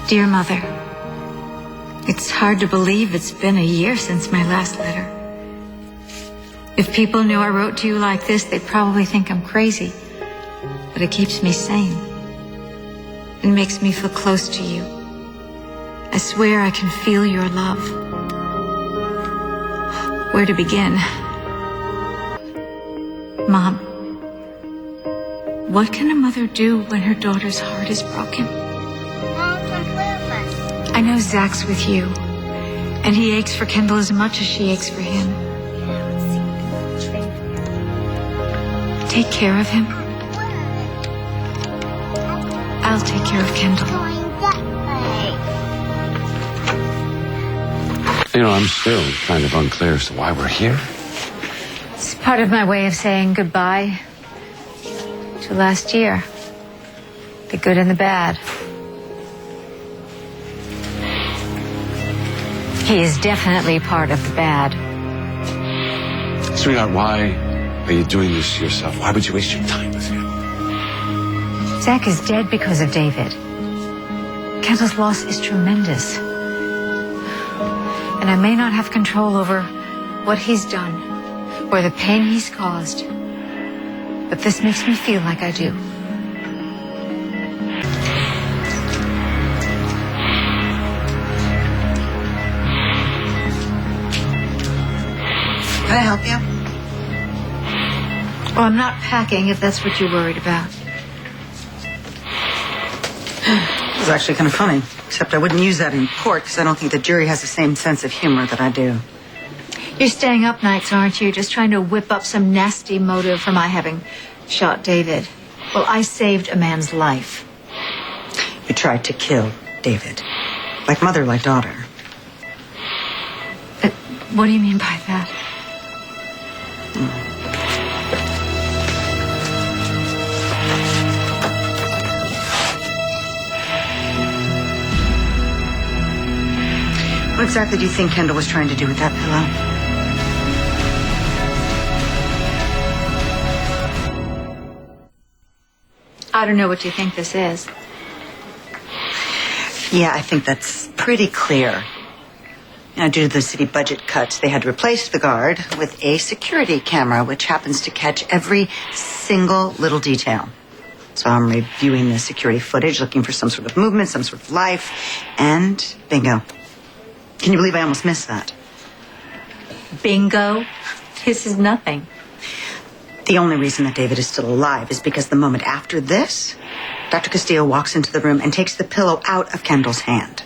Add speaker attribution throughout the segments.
Speaker 1: Dear Mother, it's hard to believe it's been a year since my last letter. If people knew I wrote to you like this, they'd probably think I'm crazy. But it keeps me sane. It makes me feel close to you. I swear I can feel your love. Where to begin? Mom, what can a mother do when her daughter's heart is broken?
Speaker 2: Mom, come play with us.
Speaker 1: I know Zach's with you, and he aches for Kendall as much as she aches for him. Take care of him. I'll take care of Kendall.
Speaker 3: You know, I'm still kind of unclear as to why we're here.
Speaker 1: It's part of my way of saying goodbye to last year. The good and the bad. He is definitely part of the bad.
Speaker 3: Sweetheart, why are you doing this to yourself? Why would you waste your time with him?
Speaker 1: Zach is dead because of David. Kendall's loss is tremendous. And I may not have control over what he's done or the pain he's caused. But this makes me feel like I do.
Speaker 4: Can I help you?
Speaker 1: Oh, I'm not packing if that's what you're worried about.
Speaker 4: It was actually kind of funny, except I wouldn't use that in court because I don't think the jury has the same sense of humor that I do.
Speaker 1: You're staying up nights, aren't you? Just trying to whip up some nasty motive for my having shot David. Well, I saved a man's life.
Speaker 4: You tried to kill David. Like mother, like daughter.
Speaker 1: What do you mean by that? What exactly do you think Kendall was trying to do with that pillow? I don't know what you think this is. Yeah, I think that's pretty clear. Now, due to the city budget cuts, they had to replace the guard with a security camera, which happens to catch every single little detail. So I'm reviewing the security footage, looking for some sort of movement, some sort of life, and bingo. Can you believe I almost missed that? Bingo? This is nothing. The only reason that David is still alive is because the moment after this, Dr. Castillo walks into the room and takes the pillow out of Kendall's hand,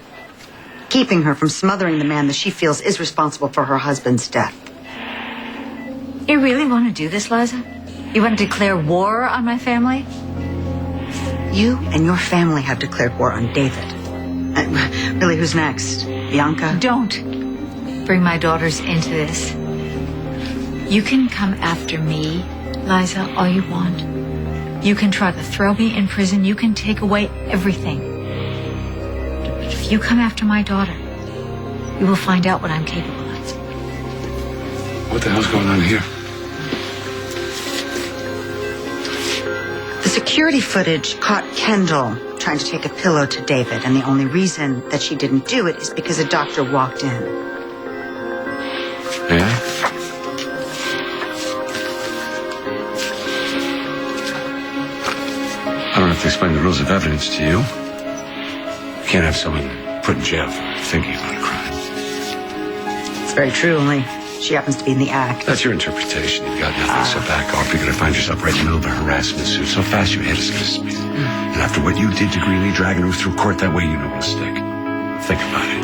Speaker 1: keeping her from smothering the man that she feels is responsible for her husband's death. You really want to do this, Liza? You want to declare war on my family? You and your family have declared war on David. Really, who's next? Bianca? Don't bring my daughters into this. You can come after me, Liza, all you want. You can try to throw me in prison. You can take away everything. But if you come after my daughter, you will find out what I'm capable of.
Speaker 3: What the hell's going on here?
Speaker 4: The security footage caught Kendall trying to take a pillow to David, and the only reason that she didn't do it is because a doctor walked in.
Speaker 3: Yeah? I don't have to explain the rules of evidence to you. You can't have someone put in jail for thinking about a crime.
Speaker 4: It's very true, only she happens to be in the act.
Speaker 3: That's your interpretation. You've got nothing, so back off. You're going to find yourself right in the middle of a harassment suit. So fast your head is going to spin. And after what you did to Greeley, dragging her through court that way, you know what'll stick. Think about it.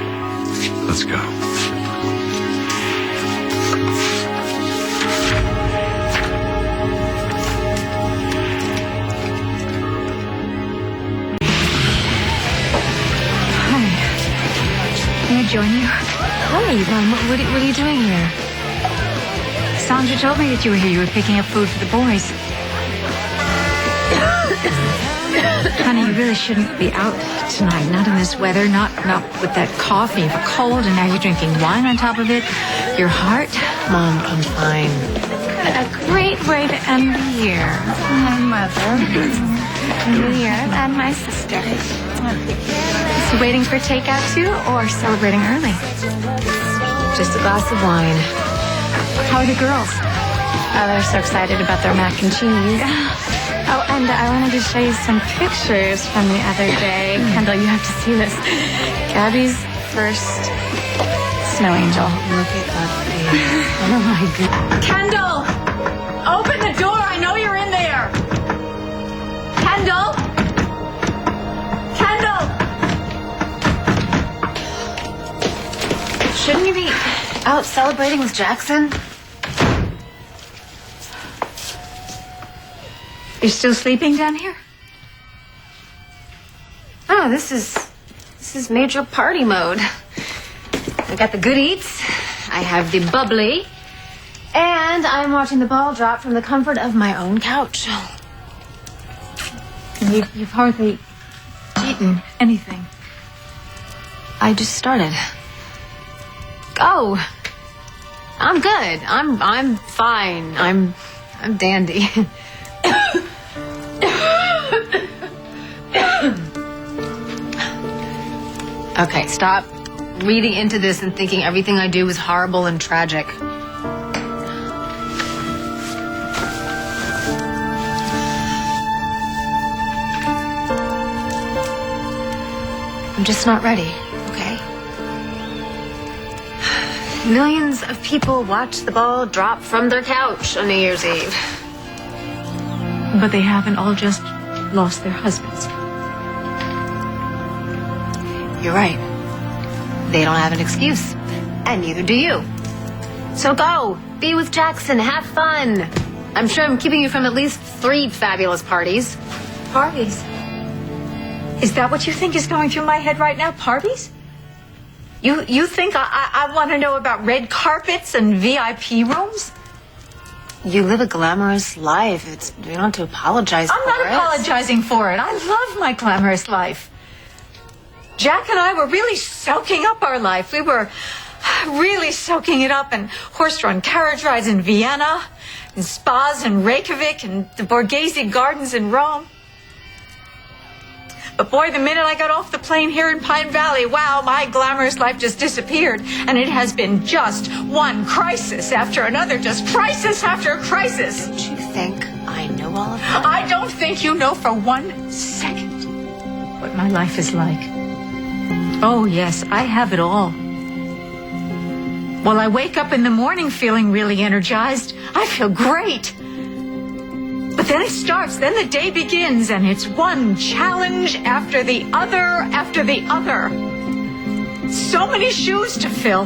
Speaker 3: Let's go.
Speaker 1: Hi. Can I join you? Hi, Mom. What are you doing here? Sandra told me that you were here. You were picking up food for the boys. Honey, you really shouldn't be out tonight. Not in this weather. Not with that coffee. You have a cold, and now you're drinking wine on top of it. Your heart.
Speaker 5: Mom, I'm fine.
Speaker 1: A great way to end the year. My mother.
Speaker 5: New Year and my sister. Is he waiting for takeout too, or celebrating early?
Speaker 6: Just a glass of wine.
Speaker 5: How are the girls? Oh, they're so excited about their mac and cheese. Oh, and I wanted to show you some pictures from the other day. Kendall, you have to see this. Gabby's first snow angel.
Speaker 6: Look at that face. Oh my God.
Speaker 5: Kendall! Open the door! I know you're in there! Kendall! Kendall!
Speaker 6: Shouldn't you be out celebrating with Jackson?
Speaker 5: You're still sleeping down here?
Speaker 6: Oh, this is major party mode. I got the good eats, I have the bubbly, and I'm watching the ball drop from the comfort of my own couch.
Speaker 5: You've hardly eaten anything.
Speaker 6: I just started. Go. I'm good. I'm fine. I'm dandy. Okay, stop reading into this and thinking everything I do is horrible and tragic. I'm just not ready, okay? Millions of people watch the ball drop from their couch on New Year's Eve.
Speaker 5: But they haven't all just lost their husbands.
Speaker 6: You're right. They don't have an excuse. And neither do you. So go. Be with Jackson. Have fun. I'm sure I'm keeping you from at least 3 fabulous parties.
Speaker 5: Parties? Is that what you think is going through my head right now? Parties? You think I want to know about red carpets and VIP rooms?
Speaker 6: You live a glamorous life. You don't have to apologize for it.
Speaker 5: I'm not apologizing for it. I love my glamorous life. Jack and I were really soaking up our life. We were really soaking it up in horse-drawn carriage rides in Vienna, and spas in Reykjavik, and the Borghese Gardens in Rome. But boy, the minute I got off the plane here in Pine Valley, wow, my glamorous life just disappeared. And it has been just one crisis after another, just crisis after crisis.
Speaker 6: Don't you think I know all of that?
Speaker 5: I don't think you know for 1 second what my life is like. Oh, yes, I have it all. While I wake up in the morning feeling really energized, I feel great. But then it starts, then the day begins, and it's one challenge after the other after the other. So many shoes to fill,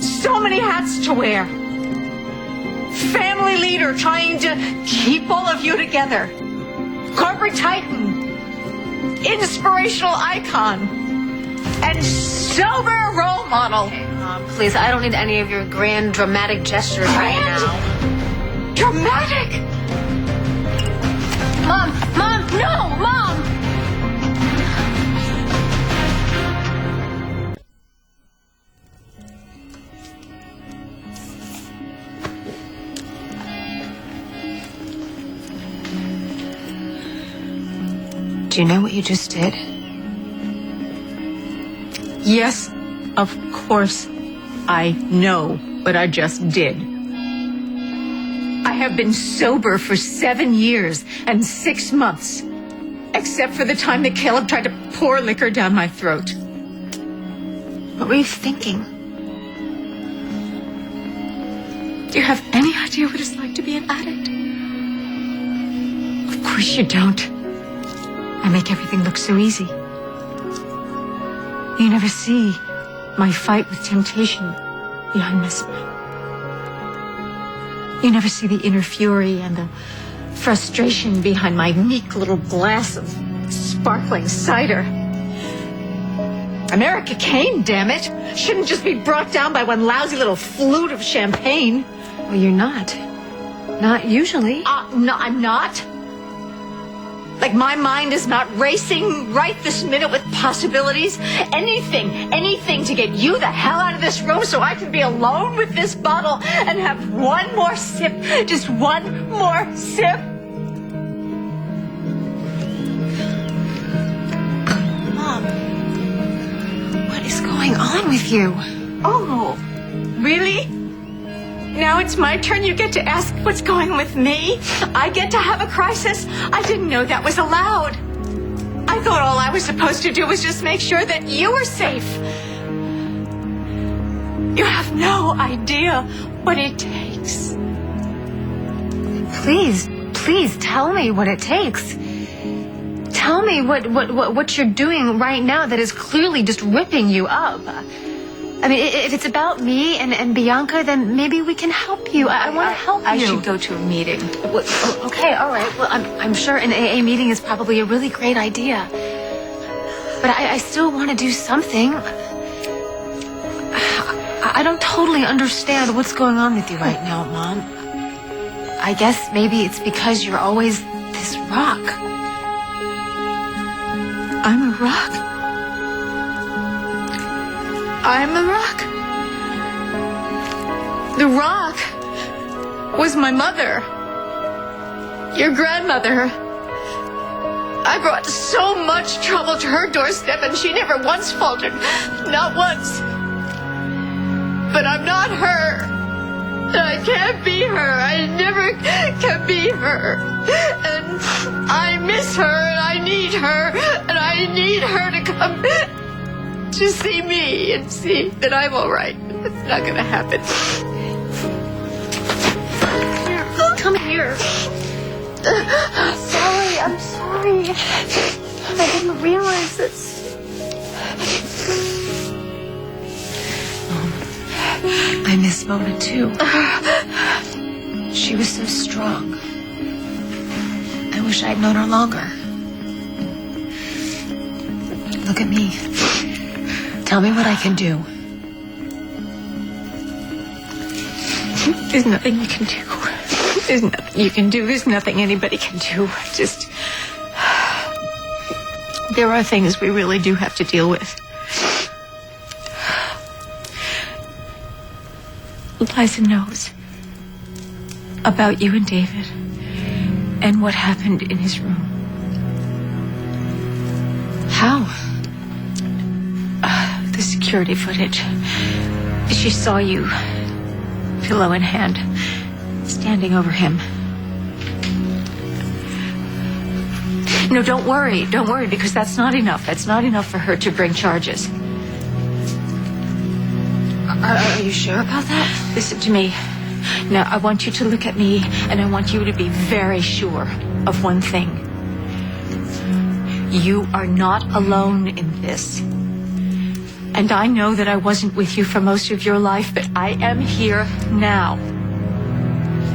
Speaker 5: so many hats to wear. Family leader trying to keep all of you together. Corporate titan, inspirational icon, and sober role model.
Speaker 6: Mom, please, I don't need any of your grand dramatic gestures right now.
Speaker 5: Dramatic?
Speaker 6: Mom, no, Mom! Do you know what you just did?
Speaker 5: Yes, of course I know what I just did. I have been sober for 7 years and 6 months, except for the time that Caleb tried to pour liquor down my throat.
Speaker 6: What were you thinking?
Speaker 5: Do you have any idea what it's like to be an addict? Of course you don't. I make everything look so easy. You never see my fight with temptation behind my smile. You never see the inner fury and the frustration behind my meek little glass of sparkling cider. America Kane, damn it, shouldn't just be brought down by one lousy little flute of champagne.
Speaker 6: Well, you're not. Not usually.
Speaker 5: No, I'm not. Like my mind is not racing right this minute with possibilities. Anything to get you the hell out of this room so I can be alone with this bottle and have one more sip. Just one more sip.
Speaker 6: on with you?
Speaker 5: Oh, really? Now it's my turn. You get to ask what's going on with me? I get to have a crisis? I didn't know that was allowed. I thought all I was supposed to do was just make sure that you were safe. You have no idea what it takes.
Speaker 6: Please tell me what it takes. Tell me what you're doing right now that is clearly just ripping you up. I mean, if it's about me and Bianca, then maybe we can help you. I want to help you.
Speaker 5: I should go to a meeting.
Speaker 6: Okay, all right. Well, I'm sure an AA meeting is probably a really great idea. But I still want to do something. I don't totally understand what's going on with you right now, Mom. I guess maybe it's because you're always this rock.
Speaker 5: I'm a rock. I'm a rock. The rock was my mother. Your grandmother. I brought so much trouble to her doorstep and she never once faltered. Not once. But I'm not her. And I can't be her. I never can be her. And I miss her and I need her. And I need her to come to see me and see that I'm all right. It's not going to happen. Here, come here. I'm sorry. I didn't realize this.
Speaker 6: I miss Mona too. She was so strong. I wish I'd known her longer. Look at me. Tell me what I can do.
Speaker 5: There's nothing you can do. There's nothing you can do. There's nothing anybody can do. Just... There are things we really do have to deal with. Liza knows about you and David and what happened in his room.
Speaker 6: How?
Speaker 5: The security footage. She saw you, pillow in hand, standing over him. No, don't worry, because that's not enough. That's not enough for her to bring charges.
Speaker 6: Are you sure about that?
Speaker 5: Listen to me. Now, I want you to look at me, and I want you to be very sure of one thing. You are not alone in this. And I know that I wasn't with you for most of your life, but I am here now.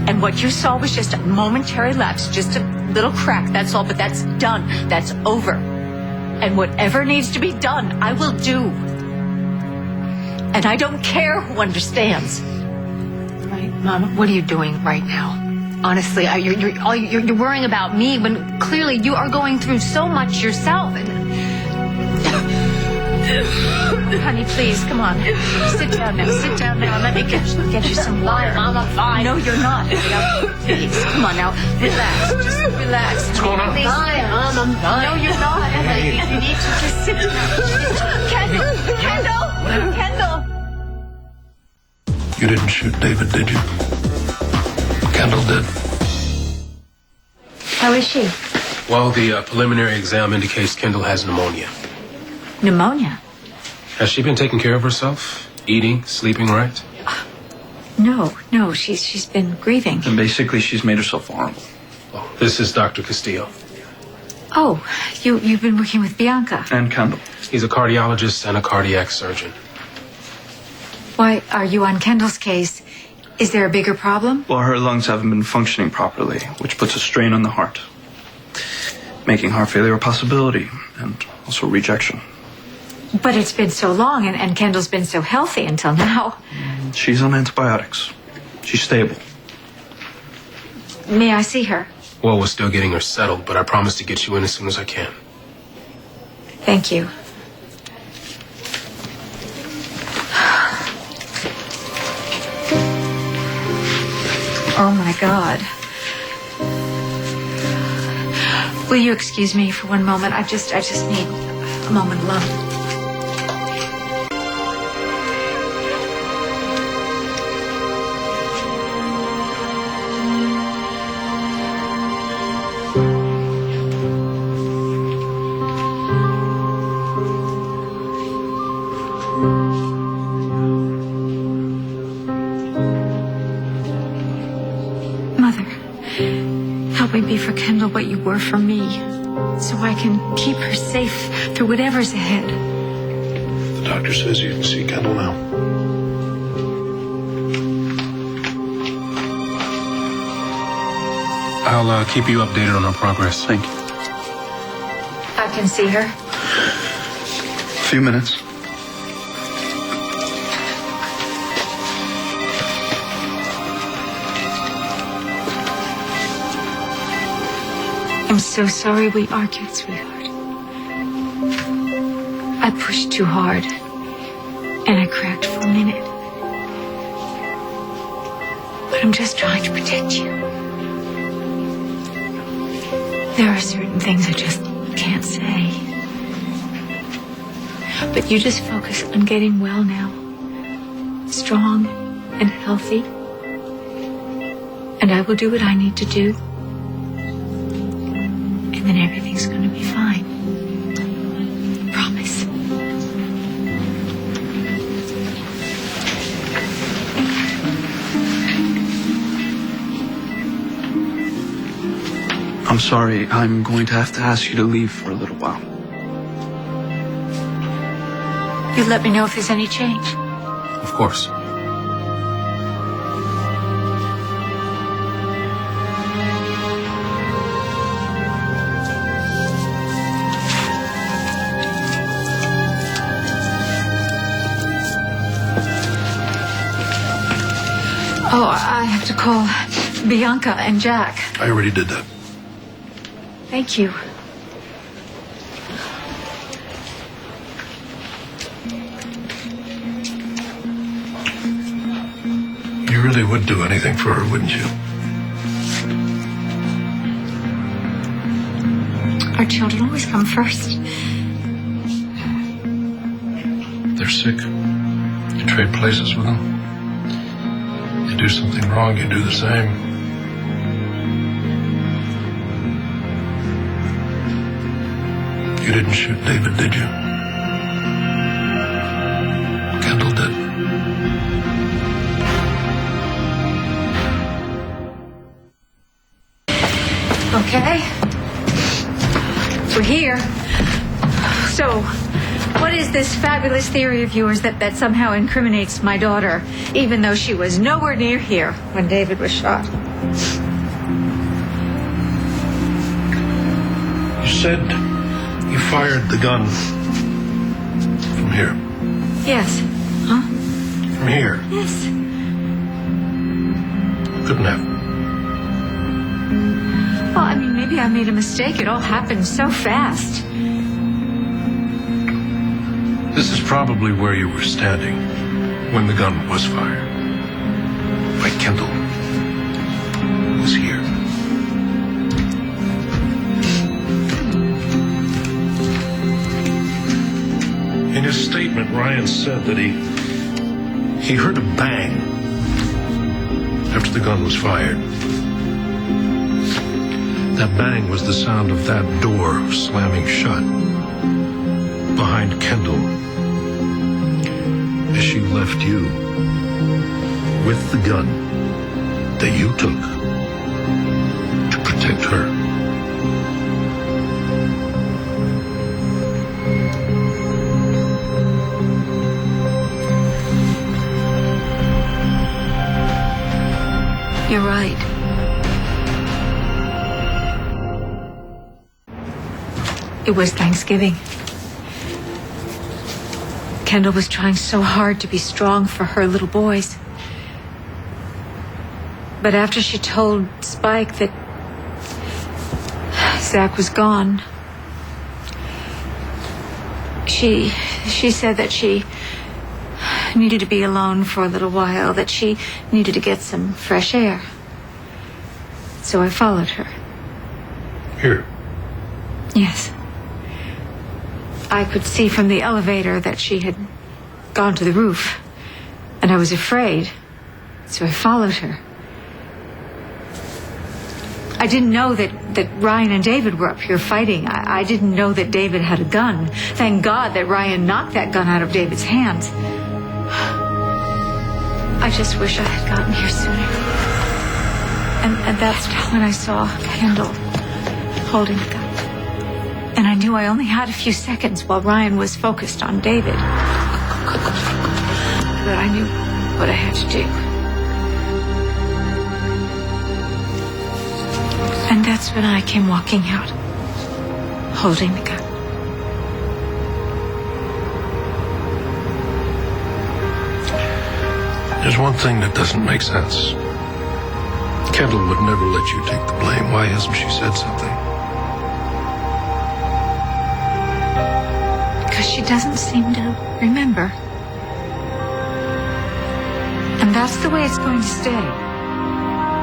Speaker 5: And what you saw was just a momentary lapse, just a little crack, that's all, but that's done. That's over. And whatever needs to be done, I will do. And I don't care who understands.
Speaker 6: Right, Mom, what are you doing right now? Honestly, you're worrying about me when clearly you are going through so much yourself.
Speaker 5: Honey, please, come on. Sit down now. Sit down now. Let me get you some water.
Speaker 6: Mama, fine.
Speaker 5: No, you're not. Now, please, come on now. Relax. Just relax.
Speaker 3: What's going on?
Speaker 5: Please.
Speaker 6: Fine, Mom, I'm fine.
Speaker 5: No, you're not. You need to just sit down. Kendall!
Speaker 7: You didn't shoot David, did you? Kendall did.
Speaker 5: How is she?
Speaker 8: Well, the preliminary exam indicates Kendall has pneumonia.
Speaker 5: Pneumonia?
Speaker 8: Has she been taking care of herself? Eating, sleeping right?
Speaker 5: No. She's been grieving.
Speaker 9: And basically, she's made herself vulnerable.
Speaker 8: Oh, this is Dr. Castillo.
Speaker 5: Oh, you've been working with Bianca.
Speaker 9: And Kendall.
Speaker 8: He's a cardiologist and a cardiac surgeon.
Speaker 5: Why are you on Kendall's case? Is there a bigger problem?
Speaker 9: Well, her lungs haven't been functioning properly, which puts a strain on the heart, making heart failure a possibility, and also rejection.
Speaker 5: But it's been so long, and Kendall's been so healthy until now.
Speaker 9: She's on antibiotics. She's stable.
Speaker 5: May I see her?
Speaker 8: Well, we're still getting her settled, but I promise to get you in as soon as I can.
Speaker 5: Thank you. Oh, my God. Will you excuse me for one moment? I just need a moment alone. for Kendall what you were for me, so I can keep her safe through whatever's ahead.
Speaker 7: The doctor says you can see Kendall now.
Speaker 8: I'll keep you updated on our progress.
Speaker 9: Thank you.
Speaker 5: I can see her.
Speaker 9: A few minutes.
Speaker 5: I'm so sorry we argued, sweetheart. I pushed too hard, and I cracked for a minute. But I'm just trying to protect you. There are certain things I just can't say. But you just focus on getting well now. Strong and healthy. And I will do what I need to do. And then everything's going to be fine. Promise.
Speaker 9: I'm sorry. I'm going to have to ask you to leave for a little while.
Speaker 5: You let me know if there's any change.
Speaker 8: Of course.
Speaker 5: Oh, I have to call Bianca and Jack.
Speaker 7: I already did that.
Speaker 5: Thank you.
Speaker 7: You really would do anything for her, wouldn't you?
Speaker 5: Our children always come first.
Speaker 7: They're sick. You trade places with them. You do something wrong, you do the same. You didn't shoot David, did you? Kendall did.
Speaker 5: Okay. We're here. So, what is this fabulous theory of yours that somehow incriminates my daughter, even though she was nowhere near here when David was shot?
Speaker 7: You said you fired the gun from here.
Speaker 5: Yes. Huh?
Speaker 7: From here.
Speaker 5: Yes.
Speaker 7: Couldn't have.
Speaker 5: Well, I mean, maybe I made a mistake. It all happened so fast.
Speaker 7: This is probably where you were standing when the gun was fired. But Kendall was here. In his statement, Ryan said that he heard a bang after the gun was fired. That bang was the sound of that door slamming shut behind Kendall as she left you with the gun that you took to protect her.
Speaker 5: You're right. It was Thanksgiving. Kendall was trying so hard to be strong for her little boys. But after she told Spike that Zach was gone, she said that she needed to be alone for a little while, that she needed to get some fresh air. So I followed her.
Speaker 7: Here.
Speaker 5: Yes. I could see from the elevator that she had gone to the roof, and I was afraid, so I followed her. I didn't know that Ryan and David were up here fighting. I didn't know that David had a gun. Thank God that Ryan knocked that gun out of David's hands. I just wish I had gotten here sooner. And that's when I saw Kendall. holding the gun. And I knew I only had a few seconds while Ryan was focused on David. But I knew what I had to do. And that's when I came walking out, holding the gun.
Speaker 7: There's one thing that doesn't make sense. Kendall would never let you take the blame. Why hasn't she said something?
Speaker 5: Because she doesn't seem to remember. And that's the way it's going to stay.